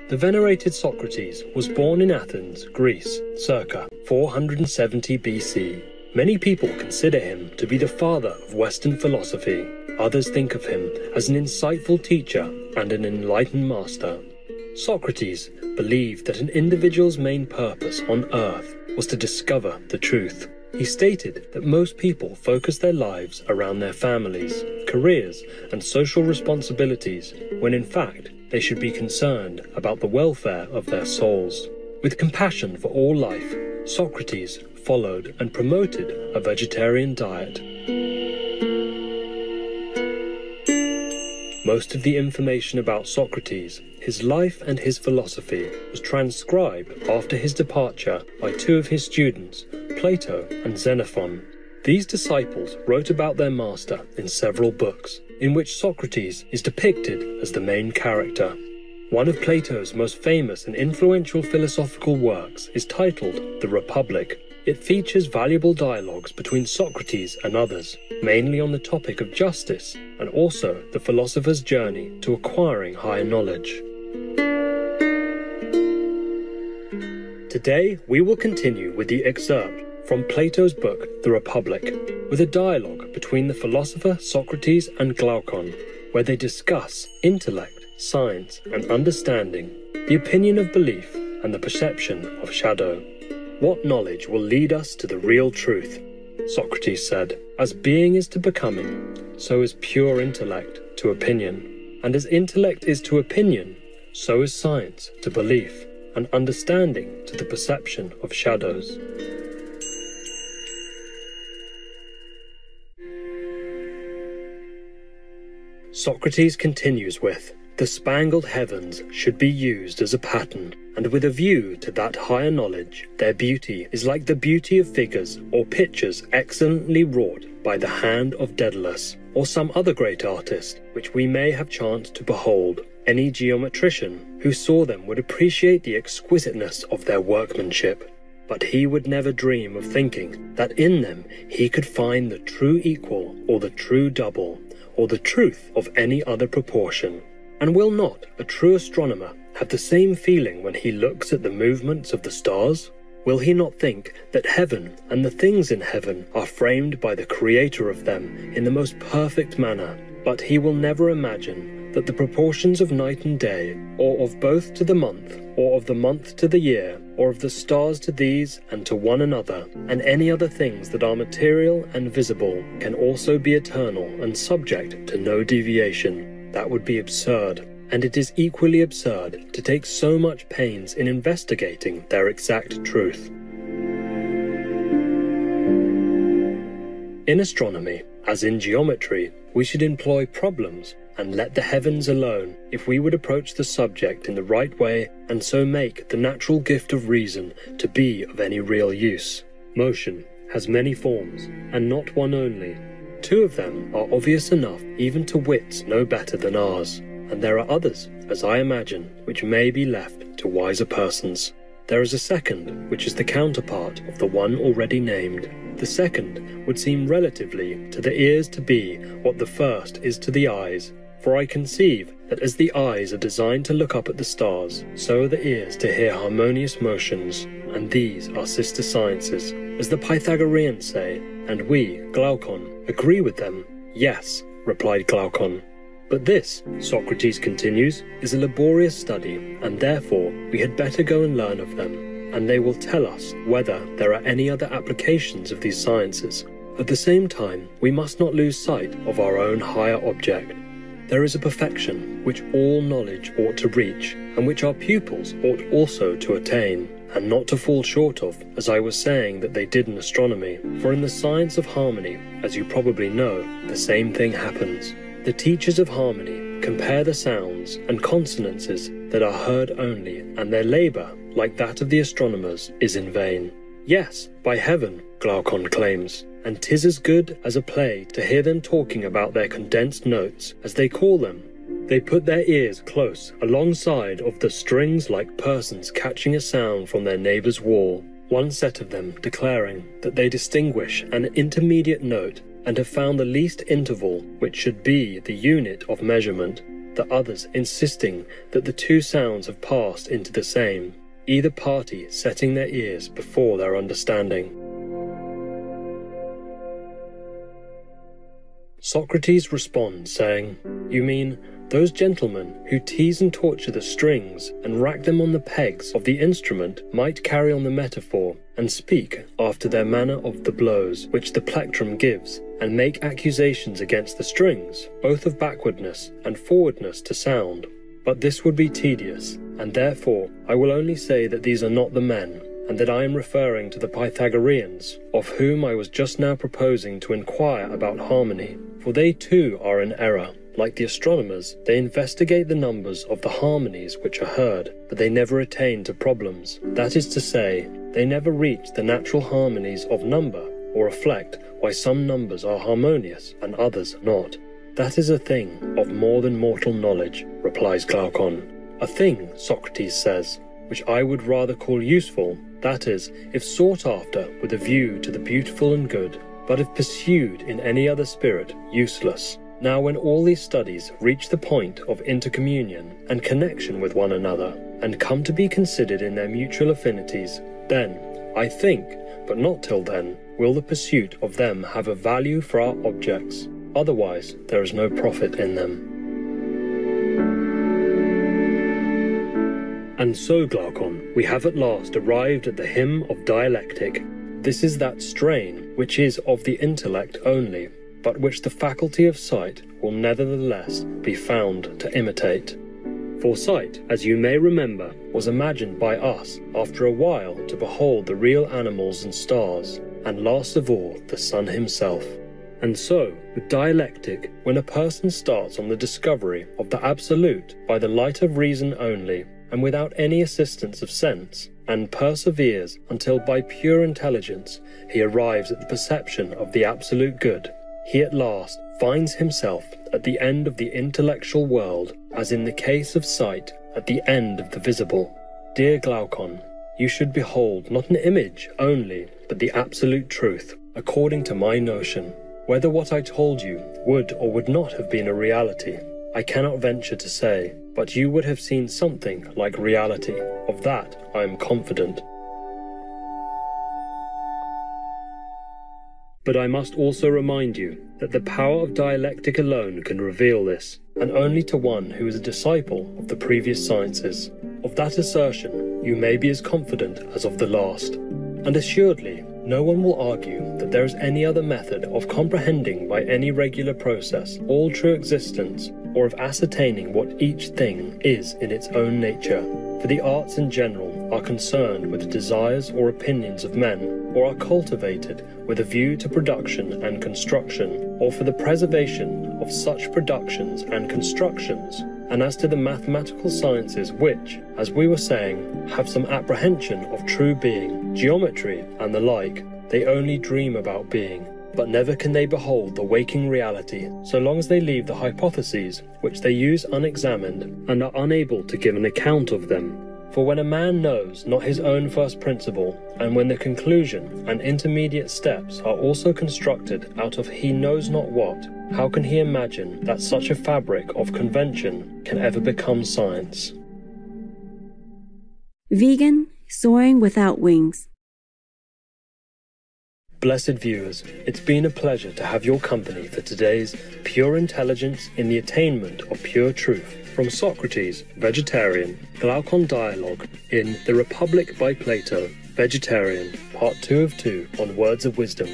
The venerated Socrates was born in Athens, Greece, circa 470 BC. Many people consider him to be the father of Western philosophy. Others think of him as an insightful teacher and an enlightened master. Socrates believed that an individual's main purpose on earth was to discover the truth. He stated that most people focus their lives around their families, careers, and social responsibilities, when in fact they should be concerned about the welfare of their souls. With compassion for all life, Socrates followed and promoted a vegetarian diet. Most of the information about Socrates, his life and his philosophy, was transcribed after his departure by two of his students, Plato and Xenophon. These disciples wrote about their master in several books, in which Socrates is depicted as the main character. One of Plato's most famous and influential philosophical works is titled The Republic. It features valuable dialogues between Socrates and others, mainly on the topic of justice and also the philosopher's journey to acquiring higher knowledge. Today, we will continue with the excerpt from Plato's book, The Republic, with a dialogue between the philosopher Socrates and Glaucon, where they discuss intellect, science, and understanding, the opinion of belief, and the perception of shadow. What knowledge will lead us to the real truth? Socrates said, as being is to becoming, so is pure intellect to opinion. And as intellect is to opinion, so is science to belief, and understanding to the perception of shadows. Socrates continues with, the spangled heavens should be used as a pattern, and with a view to that higher knowledge, their beauty is like the beauty of figures or pictures excellently wrought by the hand of Daedalus, or some other great artist, which we may have chanced to behold. Any geometrician who saw them would appreciate the exquisiteness of their workmanship, but he would never dream of thinking that in them he could find the true equal, or the true double, or the truth of any other proportion. And will not a true astronomer have the same feeling when he looks at the movements of the stars? Will he not think that heaven and the things in heaven are framed by the Creator of them in the most perfect manner? But he will never imagine that the proportions of night and day, or of both to the month, or of the month to the year, or of the stars to these and to one another, and any other things that are material and visible, can also be eternal and subject to no deviation. That would be absurd, and it is equally absurd to take so much pains in investigating their exact truth. In astronomy, as in geometry, we should employ problems and let the heavens alone if we would approach the subject in the right way and so make the natural gift of reason to be of any real use. Motion has many forms, and not one only. Two of them are obvious enough even to wits no better than ours, and there are others, as I imagine, which may be left to wiser persons. There is a second, which is the counterpart of the one already named. The second would seem relatively to the ears to be what the first is to the eyes, for I conceive that as the eyes are designed to look up at the stars, so are the ears to hear harmonious motions, and these are sister sciences, as the Pythagoreans say, and we, Glaucon, agree with them. Yes, replied Glaucon. But this, Socrates continues, is a laborious study, and therefore we had better go and learn of them, and they will tell us whether there are any other applications of these sciences. At the same time, we must not lose sight of our own higher object. There is a perfection which all knowledge ought to reach, and which our pupils ought also to attain, and not to fall short of, as I was saying that they did in astronomy. For in the science of harmony, as you probably know, the same thing happens. The teachers of harmony compare the sounds and consonances that are heard only, and their labour, like that of the astronomers, is in vain. Yes, by heaven, Glaucon claims, and 'tis as good as a play to hear them talking about their condensed notes, as they call them. They put their ears close alongside of the strings like persons catching a sound from their neighbour's wall, one set of them declaring that they distinguish an intermediate note and have found the least interval which should be the unit of measurement. the others insisting that the two sounds have passed into the same, either party setting their ears before their understanding. Socrates responds saying, "You mean those gentlemen who tease and torture the strings and rack them on the pegs of the instrument might carry on the metaphor and speak after their manner of the blows which the plectrum gives, and make accusations against the strings, both of backwardness and forwardness to sound. But this would be tedious, and therefore I will only say that these are not the men, and that I am referring to the Pythagoreans, of whom I was just now proposing to inquire about harmony, for they too are in error. Like the astronomers, they investigate the numbers of the harmonies which are heard, but they never attain to problems. That is to say, they never reach the natural harmonies of number, or reflect why some numbers are harmonious and others not. That is a thing of more than mortal knowledge," replies Glaucon. "A thing," Socrates says, "which I would rather call useful, that is, if sought after with a view to the beautiful and good, but if pursued in any other spirit, useless. Now when all these studies reach the point of intercommunion and connection with one another, and come to be considered in their mutual affinities, then, I think, but not till then, will the pursuit of them have a value for our objects. Otherwise, there is no profit in them." And so, Glaucon, we have at last arrived at the hymn of dialectic. This is that strain which is of the intellect only, but which the faculty of sight will nevertheless be found to imitate. For sight, as you may remember, was imagined by us after a while to behold the real animals and stars, and last of all the sun himself. And so, with dialectic, when a person starts on the discovery of the absolute by the light of reason only, and without any assistance of sense, and perseveres until by pure intelligence he arrives at the perception of the absolute good, he at last finds himself at the end of the intellectual world, as in the case of sight, at the end of the visible. Dear Glaucon, you should behold not an image only, but the absolute truth, according to my notion. Whether what I told you would or would not have been a reality, I cannot venture to say, but you would have seen something like reality. Of that I am confident. But I must also remind you that the power of dialectic alone can reveal this, and only to one who is a disciple of the previous sciences. Of that assertion you may be as confident as of the last. And assuredly, no one will argue that there is any other method of comprehending by any regular process all true existence, or of ascertaining what each thing is in its own nature. For the arts in general are concerned with the desires or opinions of men, or are cultivated with a view to production and construction, or for the preservation of such productions and constructions. And as to the mathematical sciences which, as we were saying, have some apprehension of true being, geometry and the like, they only dream about being, but never can they behold the waking reality, so long as they leave the hypotheses which they use unexamined, and are unable to give an account of them. For when a man knows not his own first principle, and when the conclusion and intermediate steps are also constructed out of he knows not what, how can he imagine that such a fabric of convention can ever become science? Vegan, soaring without wings. Blessed viewers, it's been a pleasure to have your company for today's Pure Intelligence in the Attainment of Pure Truth from Socrates, Vegetarian, Glaucon Dialogue in The Republic by Plato, Vegetarian, Part 2 of 2 on Words of Wisdom.